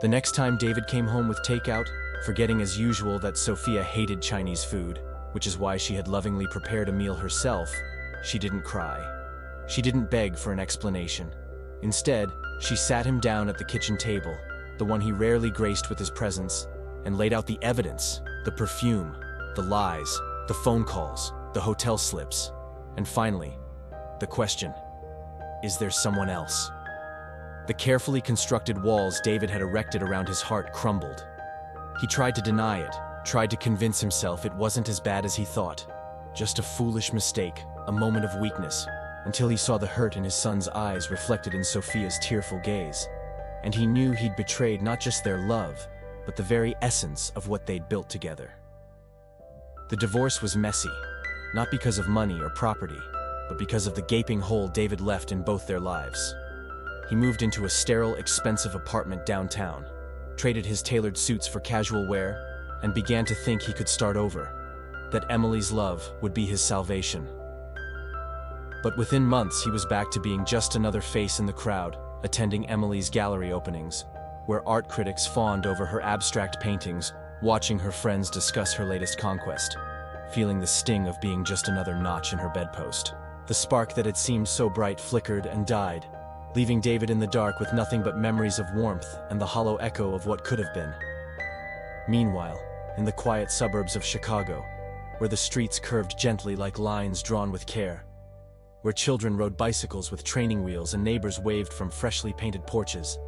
The next time David came home with takeout, forgetting as usual that Sophia hated Chinese food, which is why she had lovingly prepared a meal herself, she didn't cry. She didn't beg for an explanation. Instead, she sat him down at the kitchen table, the one he rarely graced with his presence, and laid out the evidence, the perfume, the lies, the phone calls, the hotel slips, and finally, the question: is there someone else? The carefully constructed walls David had erected around his heart crumbled. He tried to deny it, tried to convince himself it wasn't as bad as he thought. Just a foolish mistake, a moment of weakness, until he saw the hurt in his son's eyes reflected in Sophia's tearful gaze. And he knew he'd betrayed not just their love, but the very essence of what they'd built together. The divorce was messy, not because of money or property, but because of the gaping hole David left in both their lives. He moved into a sterile, expensive apartment downtown, traded his tailored suits for casual wear, and began to think he could start over, that Emily's love would be his salvation. But within months he was back to being just another face in the crowd, attending Emily's gallery openings, where art critics fawned over her abstract paintings, watching her friends discuss her latest conquest, feeling the sting of being just another notch in her bedpost. The spark that had seemed so bright flickered and died, leaving David in the dark with nothing but memories of warmth and the hollow echo of what could have been. Meanwhile, in the quiet suburbs of Chicago, where the streets curved gently like lines drawn with care, where children rode bicycles with training wheels and neighbors waved from freshly painted porches,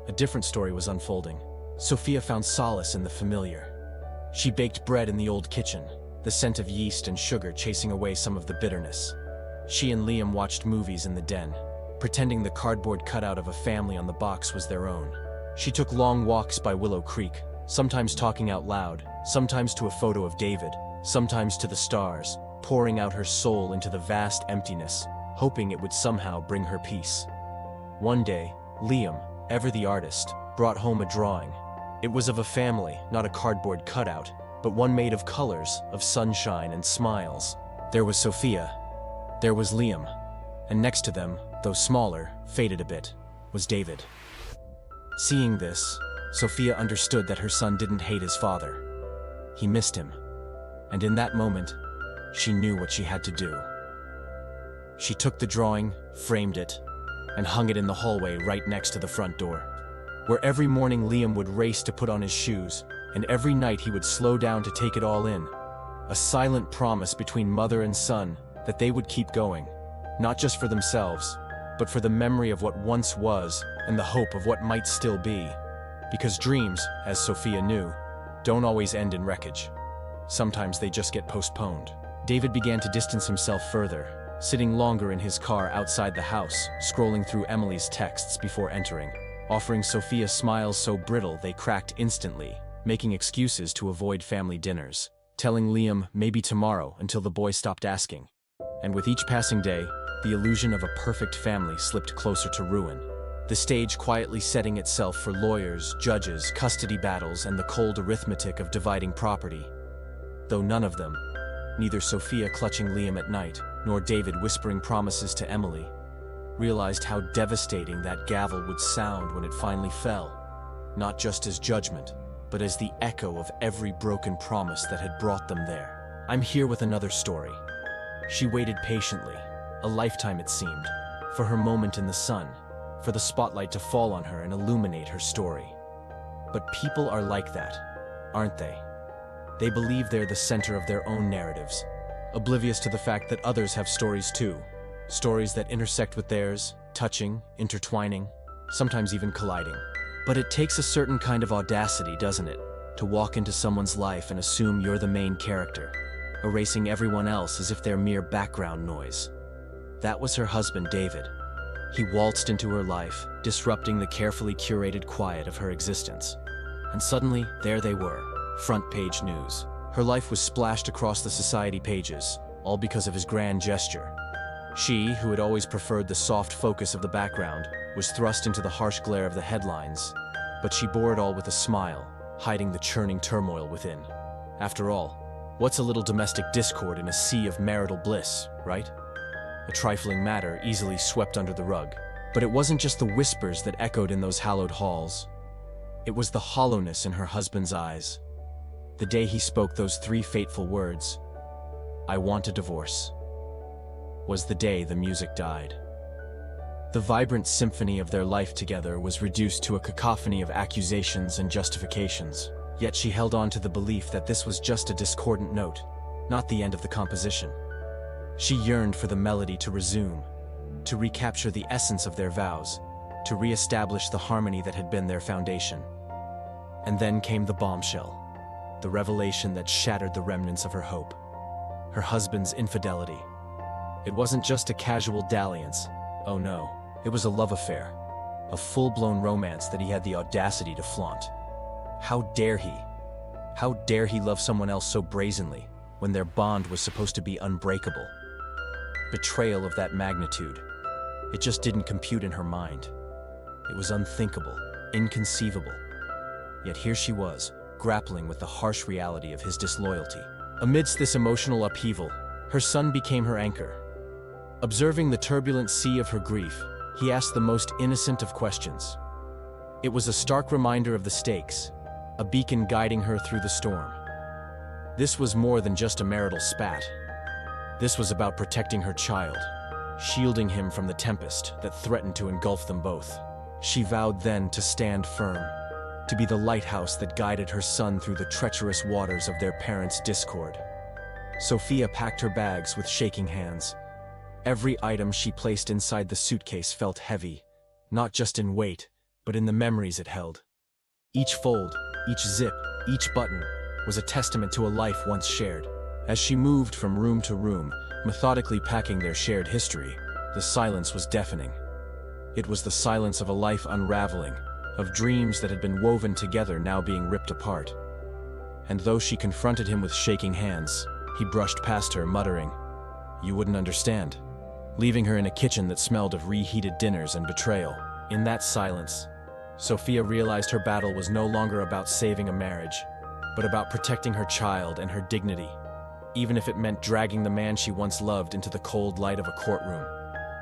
a different story was unfolding. Sophia found solace in the familiar. She baked bread in the old kitchen, the scent of yeast and sugar chasing away some of the bitterness. She and Liam watched movies in the den, pretending the cardboard cutout of a family on the box was their own. She took long walks by Willow Creek, sometimes talking out loud, sometimes to a photo of David, sometimes to the stars, pouring out her soul into the vast emptiness, hoping it would somehow bring her peace. One day, Liam, ever the artist, brought home a drawing. It was of a family, not a cardboard cutout, but one made of colors, of sunshine and smiles. There was Sophia. There was Liam. And next to them, though smaller, faded a bit, was David. Seeing this, Sophia understood that her son didn't hate his father. He missed him. And in that moment, she knew what she had to do. She took the drawing, framed it, and hung it in the hallway right next to the front door, where every morning Liam would race to put on his shoes, and every night he would slow down to take it all in. A silent promise between mother and son that they would keep going, not just for themselves, but for the memory of what once was and the hope of what might still be. Because dreams, as Sophia knew, don't always end in wreckage. Sometimes they just get postponed. David began to distance himself further, sitting longer in his car outside the house, scrolling through Emily's texts before entering, offering Sophia smiles so brittle they cracked instantly, making excuses to avoid family dinners, telling Liam maybe tomorrow until the boy stopped asking. And with each passing day, the illusion of a perfect family slipped closer to ruin, the stage quietly setting itself for lawyers, judges, custody battles, and the cold arithmetic of dividing property. Though none of them, neither Sophia clutching Liam at night, nor David whispering promises to Emily, realized how devastating that gavel would sound when it finally fell, not just as judgment, but as the echo of every broken promise that had brought them there. I'm here with another story. She waited patiently, a lifetime it seemed, for her moment in the sun, for the spotlight to fall on her and illuminate her story. But people are like that, aren't they? They believe they're the center of their own narratives, oblivious to the fact that others have stories too, stories that intersect with theirs, touching, intertwining, sometimes even colliding. But it takes a certain kind of audacity, doesn't it, to walk into someone's life and assume you're the main character, erasing everyone else as if they're mere background noise. That was her husband, David. He waltzed into her life, disrupting the carefully curated quiet of her existence. And suddenly, there they were, front page news. Her life was splashed across the society pages, all because of his grand gesture. She, who had always preferred the soft focus of the background, was thrust into the harsh glare of the headlines, but she bore it all with a smile, hiding the churning turmoil within. After all, what's a little domestic discord in a sea of marital bliss, right? A trifling matter easily swept under the rug. But it wasn't just the whispers that echoed in those hallowed halls. It was the hollowness in her husband's eyes. The day he spoke those 3 fateful words, "I want a divorce," was the day the music died. The vibrant symphony of their life together was reduced to a cacophony of accusations and justifications. Yet she held on to the belief that this was just a discordant note, not the end of the composition. She yearned for the melody to resume, to recapture the essence of their vows, to re-establish the harmony that had been their foundation. And then came the bombshell, the revelation that shattered the remnants of her hope. Her husband's infidelity. It wasn't just a casual dalliance. Oh no, it was a love affair, a full-blown romance that he had the audacity to flaunt. How dare he? How dare he love someone else so brazenly, when their bond was supposed to be unbreakable? Betrayal of that magnitude. It just didn't compute in her mind. It was unthinkable, inconceivable. Yet here she was, grappling with the harsh reality of his disloyalty. Amidst this emotional upheaval, her son became her anchor. Observing the turbulent sea of her grief, he asked the most innocent of questions. It was a stark reminder of the stakes, a beacon guiding her through the storm. This was more than just a marital spat. This was about protecting her child, shielding him from the tempest that threatened to engulf them both. She vowed then to stand firm, to be the lighthouse that guided her son through the treacherous waters of their parents' discord. Sophia packed her bags with shaking hands. Every item she placed inside the suitcase felt heavy, not just in weight, but in the memories it held. Each fold, each zip, each button was a testament to a life once shared. As she moved from room to room, methodically packing their shared history, the silence was deafening. It was the silence of a life unraveling, of dreams that had been woven together now being ripped apart. And though she confronted him with shaking hands, he brushed past her, muttering, "You wouldn't understand," leaving her in a kitchen that smelled of reheated dinners and betrayal. In that silence, Sophia realized her battle was no longer about saving a marriage, but about protecting her child and her dignity, even if it meant dragging the man she once loved into the cold light of a courtroom.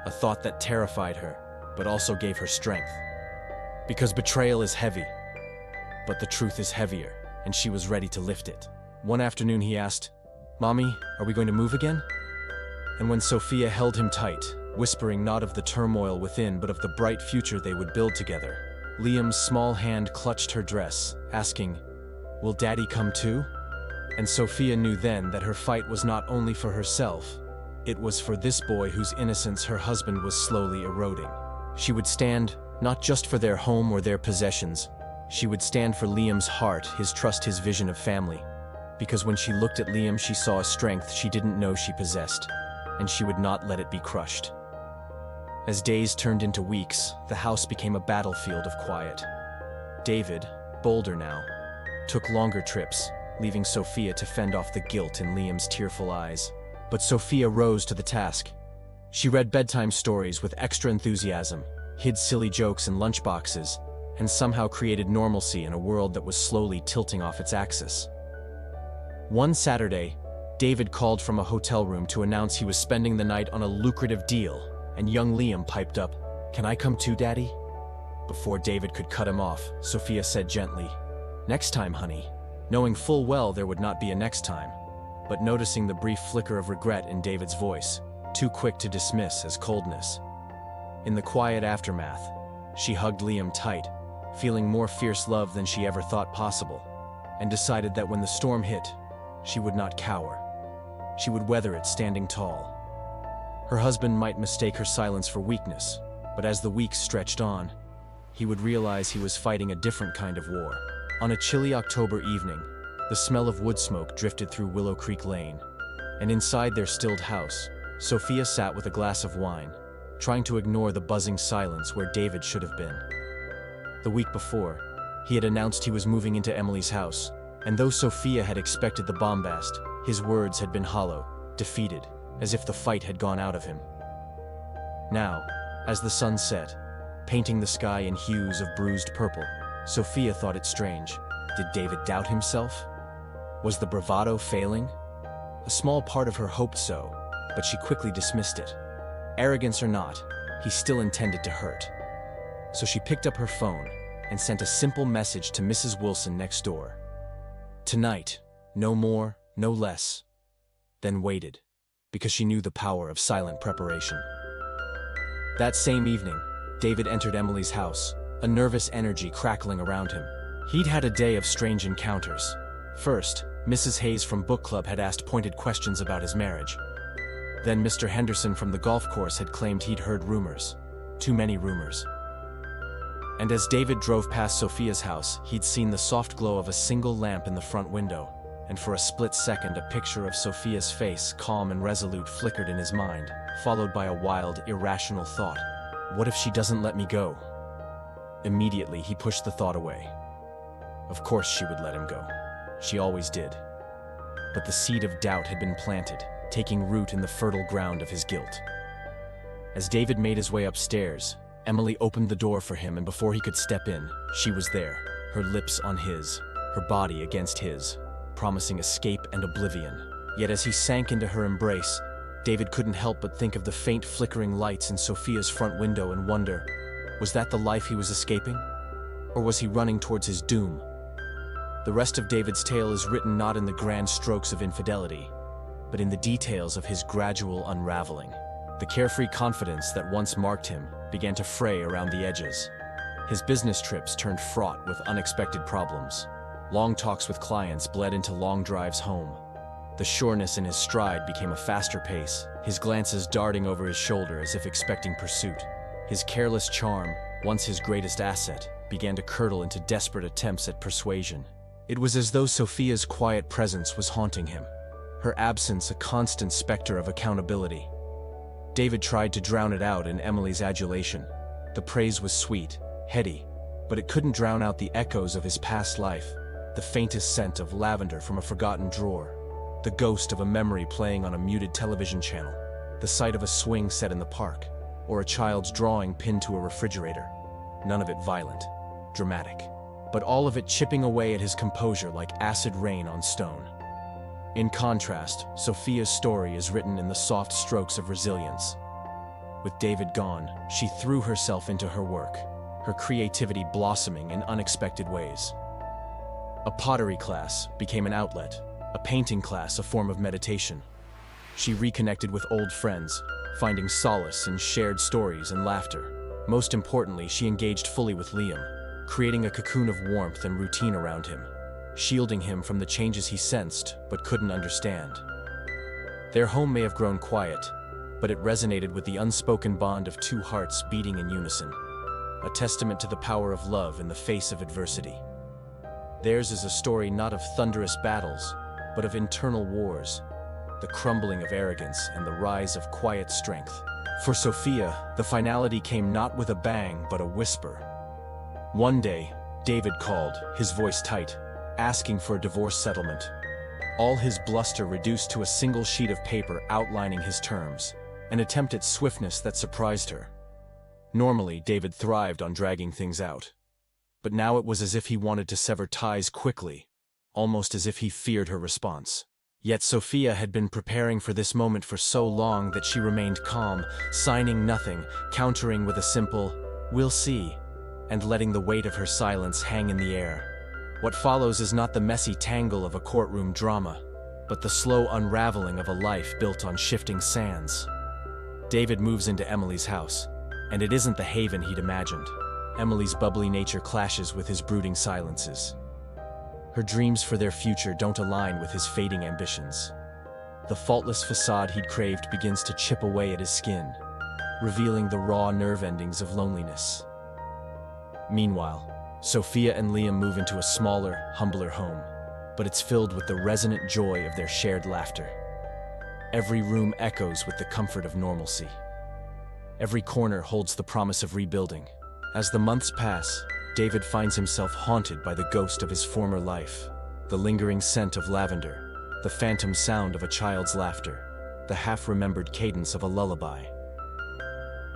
A thought that terrified her, but also gave her strength. Because betrayal is heavy, but the truth is heavier, and she was ready to lift it. One afternoon he asked, "Mommy, are we going to move again?" And when Sophia held him tight, whispering not of the turmoil within but of the bright future they would build together, Liam's small hand clutched her dress, asking, "Will Daddy come too?" And Sophia knew then that her fight was not only for herself, it was for this boy whose innocence her husband was slowly eroding. She would stand, not just for their home or their possessions, she would stand for Liam's heart, his trust, his vision of family. Because when she looked at Liam, she saw a strength she didn't know she possessed, and she would not let it be crushed. As days turned into weeks, the house became a battlefield of quiet. David, bolder now, took longer trips, leaving Sophia to fend off the guilt in Liam's tearful eyes. But Sophia rose to the task. She read bedtime stories with extra enthusiasm, hid silly jokes in lunchboxes, and somehow created normalcy in a world that was slowly tilting off its axis. One Saturday, David called from a hotel room to announce he was spending the night on a lucrative deal, and young Liam piped up, "Can I come too, Daddy?" Before David could cut him off, Sophia said gently, "Next time, honey," knowing full well there would not be a next time, but noticing the brief flicker of regret in David's voice, too quick to dismiss as coldness. In the quiet aftermath, she hugged Liam tight, feeling more fierce love than she ever thought possible, and decided that when the storm hit, she would not cower. She would weather it standing tall. Her husband might mistake her silence for weakness, but as the weeks stretched on, he would realize he was fighting a different kind of war. On a chilly October evening, the smell of wood smoke drifted through Willow Creek Lane, and inside their stilled house, Sophia sat with a glass of wine, trying to ignore the buzzing silence where David should have been. The week before, he had announced he was moving into Emily's house, and though Sophia had expected the bombast, his words had been hollow, defeated, as if the fight had gone out of him. Now, as the sun set, painting the sky in hues of bruised purple, Sophia thought it strange. Did David doubt himself? Was the bravado failing? A small part of her hoped so, but she quickly dismissed it. Arrogance or not, he still intended to hurt. So she picked up her phone, and sent a simple message to Mrs. Wilson next door. Tonight, no more, no less. Then waited, because she knew the power of silent preparation. That same evening, David entered Emily's house, a nervous energy crackling around him. He'd had a day of strange encounters. First, Mrs. Hayes from book club had asked pointed questions about his marriage. Then Mr. Henderson from the golf course had claimed he'd heard rumors. Too many rumors. And as David drove past Sophia's house, he'd seen the soft glow of a single lamp in the front window, and for a split second a picture of Sophia's face, calm and resolute, flickered in his mind, followed by a wild, irrational thought. What if she doesn't let me go? Immediately, he pushed the thought away. Of course she would let him go. She always did. But the seed of doubt had been planted, taking root in the fertile ground of his guilt. As David made his way upstairs, Emily opened the door for him, and before he could step in, she was there, her lips on his, her body against his, promising escape and oblivion. Yet as he sank into her embrace, David couldn't help but think of the faint flickering lights in Sophia's front window and wonder, was that the life he was escaping? Or was he running towards his doom? The rest of David's tale is written not in the grand strokes of infidelity, but in the details of his gradual unraveling. The carefree confidence that once marked him began to fray around the edges. His business trips turned fraught with unexpected problems. Long talks with clients bled into long drives home. The sureness in his stride became a faster pace, his glances darting over his shoulder as if expecting pursuit. His careless charm, once his greatest asset, began to curdle into desperate attempts at persuasion. It was as though Sophia's quiet presence was haunting him, her absence a constant specter of accountability. David tried to drown it out in Emily's adulation. The praise was sweet, heady, but it couldn't drown out the echoes of his past life, the faintest scent of lavender from a forgotten drawer, the ghost of a memory playing on a muted television channel, the sight of a swing set in the park, or a child's drawing pinned to a refrigerator. None of it violent, dramatic, but all of it chipping away at his composure like acid rain on stone. In contrast, Sophia's story is written in the soft strokes of resilience. With David gone, she threw herself into her work, her creativity blossoming in unexpected ways. A pottery class became an outlet, a painting class a form of meditation. She reconnected with old friends, finding solace in shared stories and laughter. Most importantly, she engaged fully with Liam, creating a cocoon of warmth and routine around him, shielding him from the changes he sensed but couldn't understand. Their home may have grown quiet, but it resonated with the unspoken bond of two hearts beating in unison, a testament to the power of love in the face of adversity. Theirs is a story not of thunderous battles, but of internal wars, the crumbling of arrogance and the rise of quiet strength. For Sophia, the finality came not with a bang, but a whisper. One day, David called, his voice tight, asking for a divorce settlement. All his bluster reduced to a single sheet of paper outlining his terms, an attempt at swiftness that surprised her. Normally, David thrived on dragging things out. But now it was as if he wanted to sever ties quickly, almost as if he feared her response. Yet Sophia had been preparing for this moment for so long that she remained calm, signing nothing, countering with a simple, "We'll see," and letting the weight of her silence hang in the air. What follows is not the messy tangle of a courtroom drama, but the slow unraveling of a life built on shifting sands. David moves into Emily's house, and it isn't the haven he'd imagined. Emily's bubbly nature clashes with his brooding silences. Her dreams for their future don't align with his fading ambitions. The faultless facade he'd craved begins to chip away at his skin, revealing the raw nerve endings of loneliness. Meanwhile, Sophia and Liam move into a smaller, humbler home, but it's filled with the resonant joy of their shared laughter. Every room echoes with the comfort of normalcy. Every corner holds the promise of rebuilding. As the months pass, David finds himself haunted by the ghost of his former life, the lingering scent of lavender, the phantom sound of a child's laughter, the half-remembered cadence of a lullaby.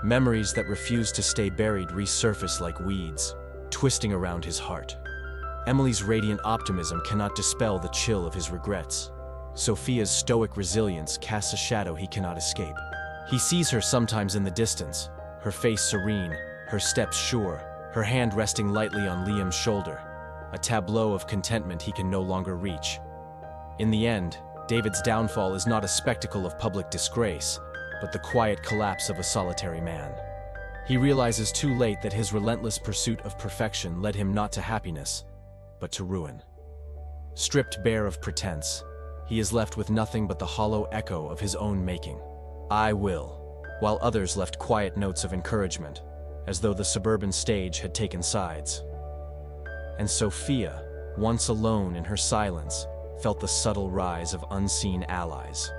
Memories that refuse to stay buried resurface like weeds, twisting around his heart. Emily's radiant optimism cannot dispel the chill of his regrets. Sophia's stoic resilience casts a shadow he cannot escape. He sees her sometimes in the distance, her face serene, her steps sure, her hand resting lightly on Liam's shoulder, a tableau of contentment he can no longer reach. In the end, David's downfall is not a spectacle of public disgrace, but the quiet collapse of a solitary man. He realizes too late that his relentless pursuit of perfection led him not to happiness, but to ruin. Stripped bare of pretense, he is left with nothing but the hollow echo of his own making. "I will," while others left quiet notes of encouragement, as though the suburban stage had taken sides. And Sophia, once alone in her silence, felt the subtle rise of unseen allies.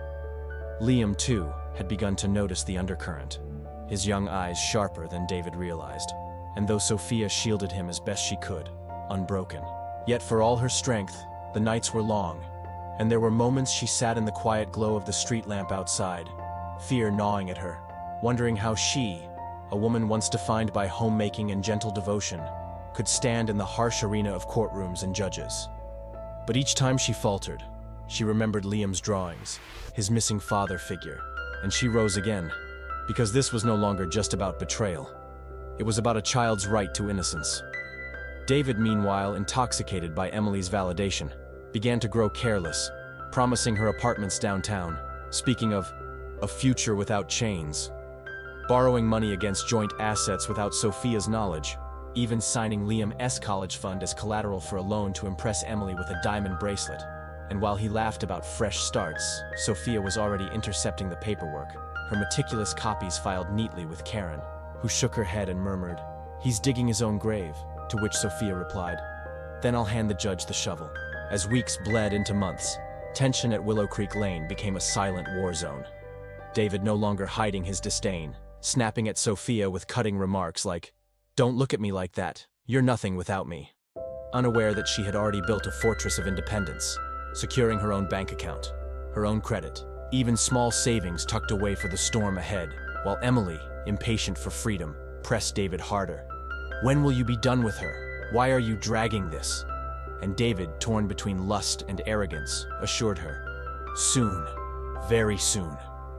Liam, too, had begun to notice the undercurrent, his young eyes sharper than David realized. And though Sophia shielded him as best she could, unbroken, yet for all her strength, the nights were long, and there were moments she sat in the quiet glow of the street lamp outside, fear gnawing at her, wondering how she, a woman once defined by homemaking and gentle devotion, could stand in the harsh arena of courtrooms and judges. But each time she faltered, she remembered Liam's drawings, his missing father figure, and she rose again, because this was no longer just about betrayal. It was about a child's right to innocence. David, meanwhile, intoxicated by Emily's validation, began to grow careless, promising her apartments downtown, speaking of a future without chains, borrowing money against joint assets without Sophia's knowledge, even signing Liam's college fund as collateral for a loan to impress Emily with a diamond bracelet. And while he laughed about fresh starts, Sophia was already intercepting the paperwork, her meticulous copies filed neatly with Karen, who shook her head and murmured, "He's digging his own grave," to which Sophia replied, "Then I'll hand the judge the shovel." As weeks bled into months, tension at Willow Creek Lane became a silent war zone. David no longer hiding his disdain, snapping at Sophia with cutting remarks like, "Don't look at me like that, you're nothing without me." Unaware that she had already built a fortress of independence, securing her own bank account, her own credit, even small savings tucked away for the storm ahead, while Emily, impatient for freedom, pressed David harder. "When will you be done with her? Why are you dragging this?" And David, torn between lust and arrogance, assured her, "Soon, very soon,"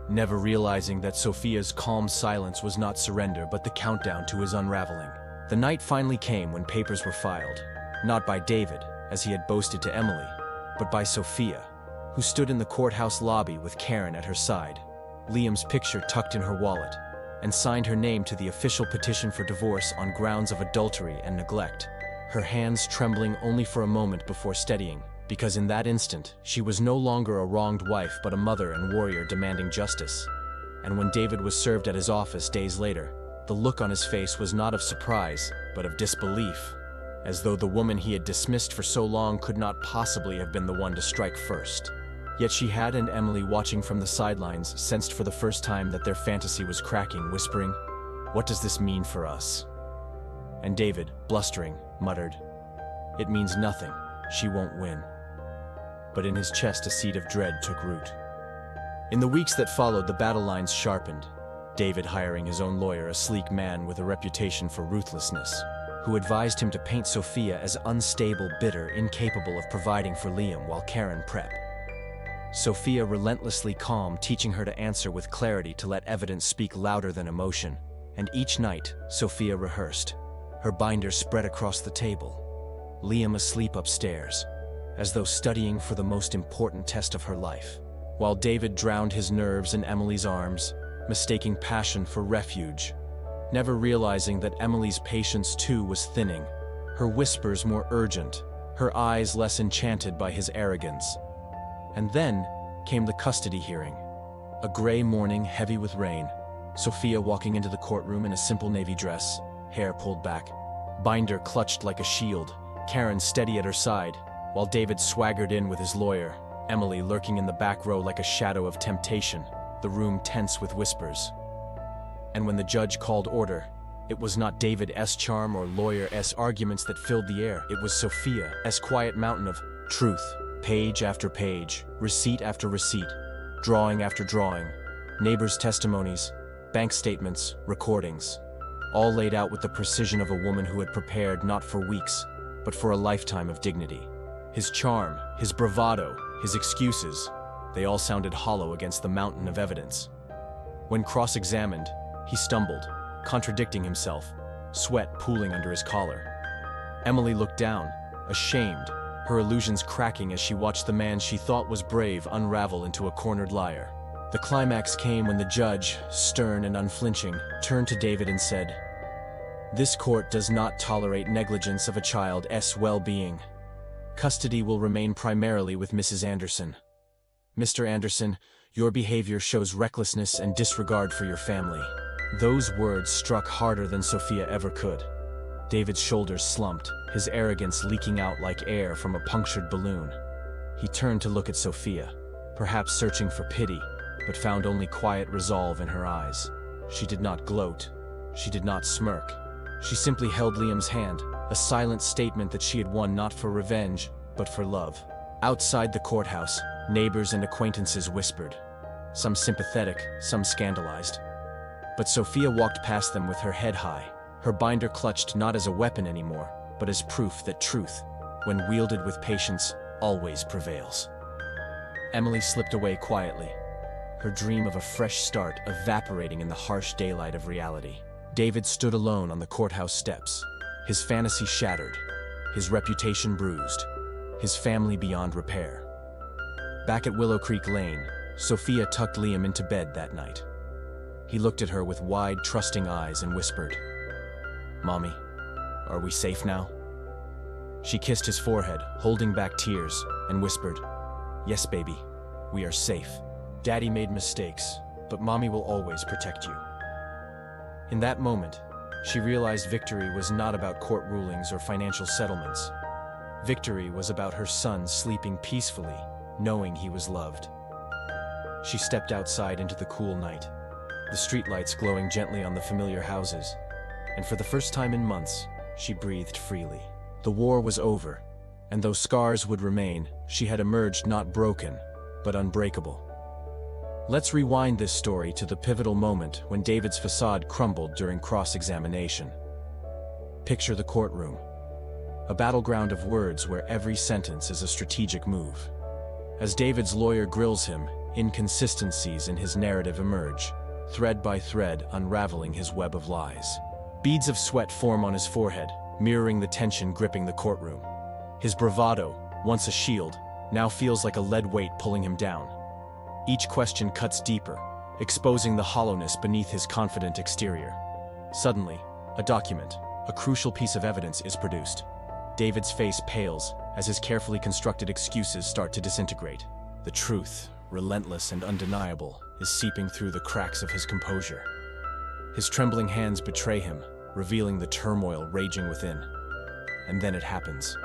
never realizing that Sophia's calm silence was not surrender but the countdown to his unraveling. The night finally came when papers were filed, not by David, as he had boasted to Emily, but by Sophia, who stood in the courthouse lobby with Karen at her side, Liam's picture tucked in her wallet, and signed her name to the official petition for divorce on grounds of adultery and neglect, her hands trembling only for a moment before steadying, because in that instant she was no longer a wronged wife but a mother and warrior demanding justice. And when David was served at his office days later, the look on his face was not of surprise, but of disbelief, as though the woman he had dismissed for so long could not possibly have been the one to strike first. Yet she had, and Emily, watching from the sidelines, sensed for the first time that their fantasy was cracking, whispering, "What does this mean for us?" And David, blustering, muttered, "It means nothing, she won't win." But in his chest a seed of dread took root. In the weeks that followed, the battle lines sharpened, David hiring his own lawyer, a sleek man with a reputation for ruthlessness, who advised him to paint Sophia as unstable, bitter, incapable of providing for Liam while Karen prepped. Sophia relentlessly calm, teaching her to answer with clarity, to let evidence speak louder than emotion. And each night, Sophia rehearsed, her binder spread across the table, Liam asleep upstairs, as though studying for the most important test of her life, while David drowned his nerves in Emily's arms, mistaking passion for refuge, never realizing that Emily's patience too was thinning, her whispers more urgent, her eyes less enchanted by his arrogance. And then came the custody hearing. A gray morning heavy with rain, Sophia walking into the courtroom in a simple navy dress, hair pulled back, binder clutched like a shield, Karen steady at her side, while David swaggered in with his lawyer, Emily lurking in the back row like a shadow of temptation, the room tense with whispers. And when the judge called order, it was not David's charm or lawyer's arguments that filled the air, it was Sophia's quiet mountain of truth, page after page, receipt after receipt, drawing after drawing, neighbors' testimonies, bank statements, recordings, all laid out with the precision of a woman who had prepared not for weeks, but for a lifetime of dignity. His charm, his bravado, his excuses, they all sounded hollow against the mountain of evidence. When cross-examined, he stumbled, contradicting himself, sweat pooling under his collar. Emily looked down, ashamed, her illusions cracking as she watched the man she thought was brave unravel into a cornered liar. The climax came when the judge, stern and unflinching, turned to David and said, "This court does not tolerate negligence of a child's well-being. Custody will remain primarily with Mrs. Anderson. Mr. Anderson, your behavior shows recklessness and disregard for your family." Those words struck harder than Sophia ever could. David's shoulders slumped, his arrogance leaking out like air from a punctured balloon. He turned to look at Sophia, perhaps searching for pity, but found only quiet resolve in her eyes. She did not gloat. She did not smirk. She simply held Liam's hand, a silent statement that she had won not for revenge, but for love. Outside the courthouse, neighbors and acquaintances whispered, some sympathetic, some scandalized. But Sophia walked past them with her head high, her binder clutched not as a weapon anymore, but as proof that truth, when wielded with patience, always prevails. Emily slipped away quietly, her dream of a fresh start evaporating in the harsh daylight of reality. David stood alone on the courthouse steps, his fantasy shattered, his reputation bruised, his family beyond repair. Back at Willow Creek Lane, Sophia tucked Liam into bed that night. He looked at her with wide, trusting eyes and whispered, "Mommy, are we safe now?" She kissed his forehead, holding back tears, and whispered, "Yes, baby, we are safe. Daddy made mistakes, but Mommy will always protect you." In that moment, she realized victory was not about court rulings or financial settlements. Victory was about her son sleeping peacefully, knowing he was loved. She stepped outside into the cool night, the streetlights glowing gently on the familiar houses, and for the first time in months, she breathed freely. The war was over, and though scars would remain, she had emerged not broken, but unbreakable. Let's rewind this story to the pivotal moment when David's facade crumbled during cross-examination. Picture the courtroom, a battleground of words where every sentence is a strategic move. As David's lawyer grills him, inconsistencies in his narrative emerge, thread by thread unraveling his web of lies. Beads of sweat form on his forehead, mirroring the tension gripping the courtroom. His bravado, once a shield, now feels like a lead weight pulling him down. Each question cuts deeper, exposing the hollowness beneath his confident exterior. Suddenly, a document, a crucial piece of evidence, is produced. David's face pales as his carefully constructed excuses start to disintegrate. The truth, relentless and undeniable, is seeping through the cracks of his composure. His trembling hands betray him, revealing the turmoil raging within. And then it happens.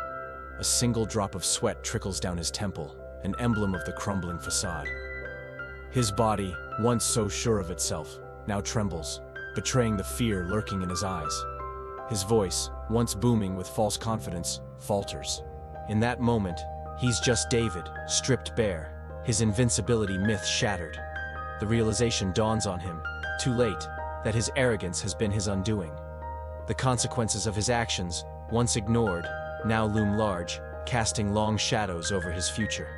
A single drop of sweat trickles down his temple, an emblem of the crumbling facade. His body, once so sure of itself, now trembles, betraying the fear lurking in his eyes. His voice, once booming with false confidence, falters. In that moment, he's just David, stripped bare, his invincibility myth shattered. The realization dawns on him, too late, that his arrogance has been his undoing. The consequences of his actions, once ignored, now loom large, casting long shadows over his future.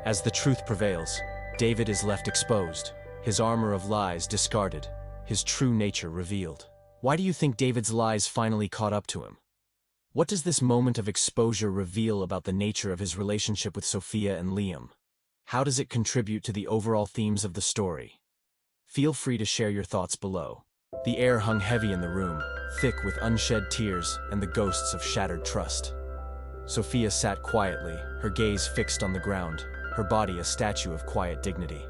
As the truth prevails, David is left exposed, his armor of lies discarded, his true nature revealed. Why do you think David's lies finally caught up to him? What does this moment of exposure reveal about the nature of his relationship with Sophia and Liam? How does it contribute to the overall themes of the story? Feel free to share your thoughts below. The air hung heavy in the room, thick with unshed tears and the ghosts of shattered trust. Sophia sat quietly, her gaze fixed on the ground, her body a statue of quiet dignity.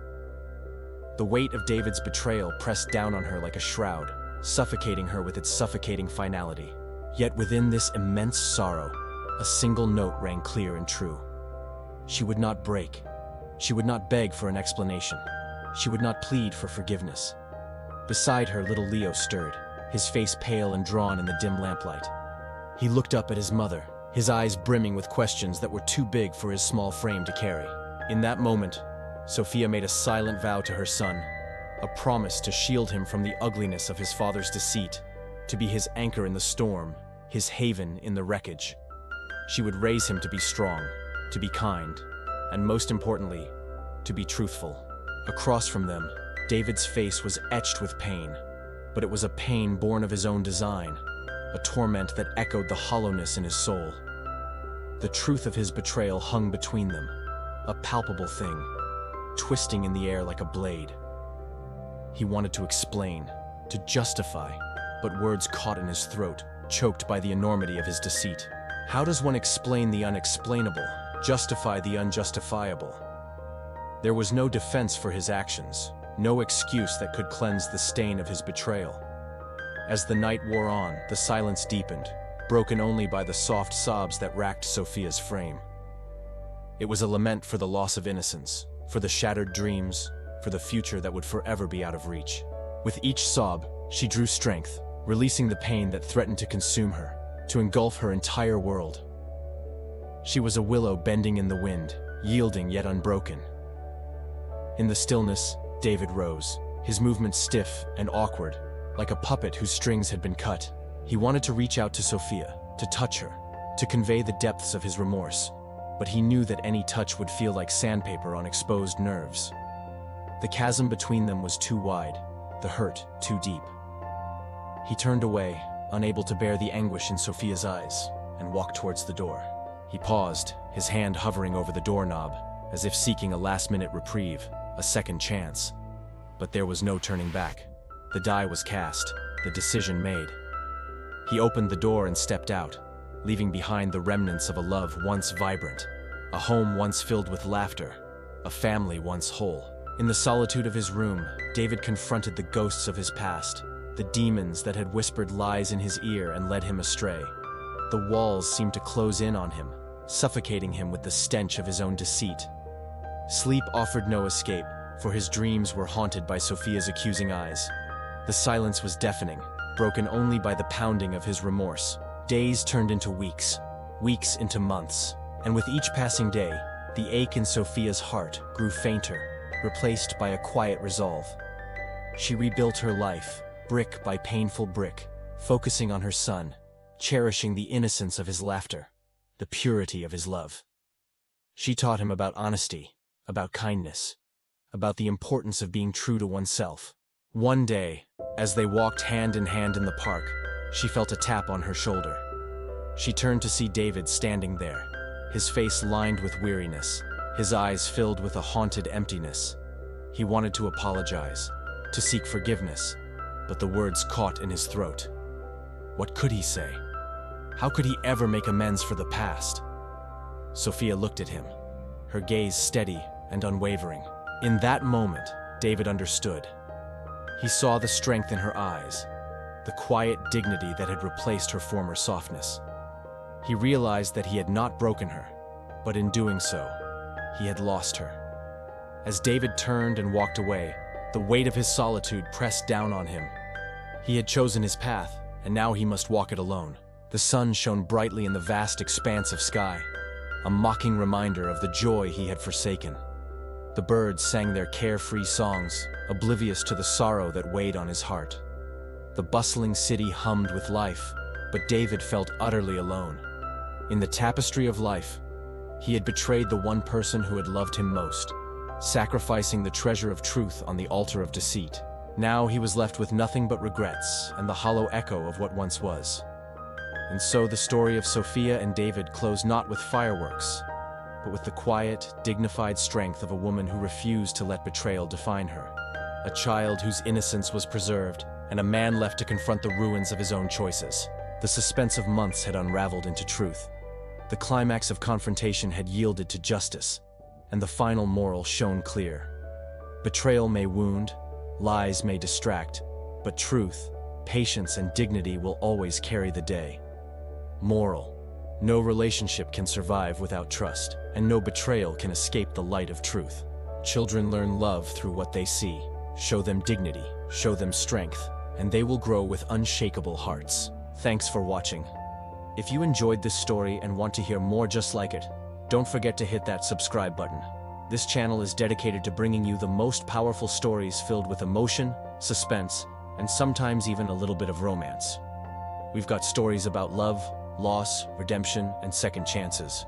The weight of David's betrayal pressed down on her like a shroud, suffocating her with its suffocating finality. Yet within this immense sorrow, a single note rang clear and true. She would not break. She would not beg for an explanation. She would not plead for forgiveness. Beside her, little Leo stirred, his face pale and drawn in the dim lamplight. He looked up at his mother, his eyes brimming with questions that were too big for his small frame to carry. In that moment, Sophia made a silent vow to her son, a promise to shield him from the ugliness of his father's deceit, to be his anchor in the storm, his haven in the wreckage. She would raise him to be strong, to be kind, and most importantly, to be truthful. Across from them, David's face was etched with pain. but it was a pain born of his own design, a torment that echoed the hollowness in his soul. The truth of his betrayal hung between them, a palpable thing, twisting in the air like a blade. He wanted to explain, to justify, but words caught in his throat, choked by the enormity of his deceit. How does one explain the unexplainable, justify the unjustifiable? There was no defense for his actions, no excuse that could cleanse the stain of his betrayal. As the night wore on, the silence deepened, broken only by the soft sobs that racked Sophia's frame. It was a lament for the loss of innocence, for the shattered dreams, for the future that would forever be out of reach. With each sob, she drew strength, releasing the pain that threatened to consume her, to engulf her entire world. She was a willow bending in the wind, yielding yet unbroken. In the stillness, David rose, his movements stiff and awkward, like a puppet whose strings had been cut. He wanted to reach out to Sophia, to touch her, to convey the depths of his remorse, but he knew that any touch would feel like sandpaper on exposed nerves. The chasm between them was too wide, the hurt too deep. He turned away, unable to bear the anguish in Sophia's eyes, and walked towards the door. He paused, his hand hovering over the doorknob, as if seeking a last-minute reprieve, a second chance. But there was no turning back. The die was cast, the decision made. He opened the door and stepped out, leaving behind the remnants of a love once vibrant, a home once filled with laughter, a family once whole. In the solitude of his room, David confronted the ghosts of his past, the demons that had whispered lies in his ear and led him astray. The walls seemed to close in on him, suffocating him with the stench of his own deceit. Sleep offered no escape, for his dreams were haunted by Sophia's accusing eyes. The silence was deafening, broken only by the pounding of his remorse. Days turned into weeks, weeks into months, and with each passing day, the ache in Sophia's heart grew fainter, replaced by a quiet resolve. She rebuilt her life, brick by painful brick, focusing on her son, cherishing the innocence of his laughter, the purity of his love. She taught him about honesty, about kindness, about the importance of being true to oneself. One day, as they walked hand in hand in the park, she felt a tap on her shoulder. She turned to see David standing there, his face lined with weariness, his eyes filled with a haunted emptiness. He wanted to apologize, to seek forgiveness, but the words caught in his throat. What could he say? How could he ever make amends for the past? Sophia looked at him, her gaze steady and unwavering. In that moment, David understood. He saw the strength in her eyes, the quiet dignity that had replaced her former softness. He realized that he had not broken her, but in doing so, he had lost her. As David turned and walked away, the weight of his solitude pressed down on him. He had chosen his path, and now he must walk it alone. The sun shone brightly in the vast expanse of sky, a mocking reminder of the joy he had forsaken. The birds sang their carefree songs, oblivious to the sorrow that weighed on his heart. The bustling city hummed with life, but David felt utterly alone. In the tapestry of life, he had betrayed the one person who had loved him most, sacrificing the treasure of truth on the altar of deceit. Now he was left with nothing but regrets and the hollow echo of what once was. And so the story of Sophia and David closed not with fireworks, but with the quiet, dignified strength of a woman who refused to let betrayal define her. A child whose innocence was preserved, and a man left to confront the ruins of his own choices. The suspense of months had unraveled into truth. The climax of confrontation had yielded to justice, and the final moral shone clear. Betrayal may wound, lies may distract, but truth, patience, and dignity will always carry the day. Moral: no relationship can survive without trust, and no betrayal can escape the light of truth. Children learn love through what they see. Show them dignity, show them strength, and they will grow with unshakable hearts. Thanks for watching. If you enjoyed this story and want to hear more just like it, don't forget to hit that subscribe button. This channel is dedicated to bringing you the most powerful stories filled with emotion, suspense, and sometimes even a little bit of romance. We've got stories about love, loss, redemption, and second chances.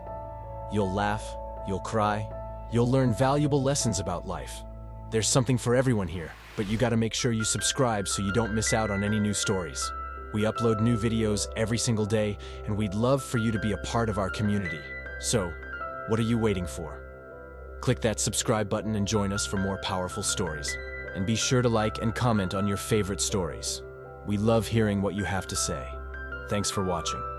You'll laugh, you'll cry, you'll learn valuable lessons about life. There's something for everyone here. but you gotta make sure you subscribe so you don't miss out on any new stories. We upload new videos every single day, and we'd love for you to be a part of our community. So, what are you waiting for? Click that subscribe button and join us for more powerful stories. And be sure to like and comment on your favorite stories. We love hearing what you have to say. Thanks for watching.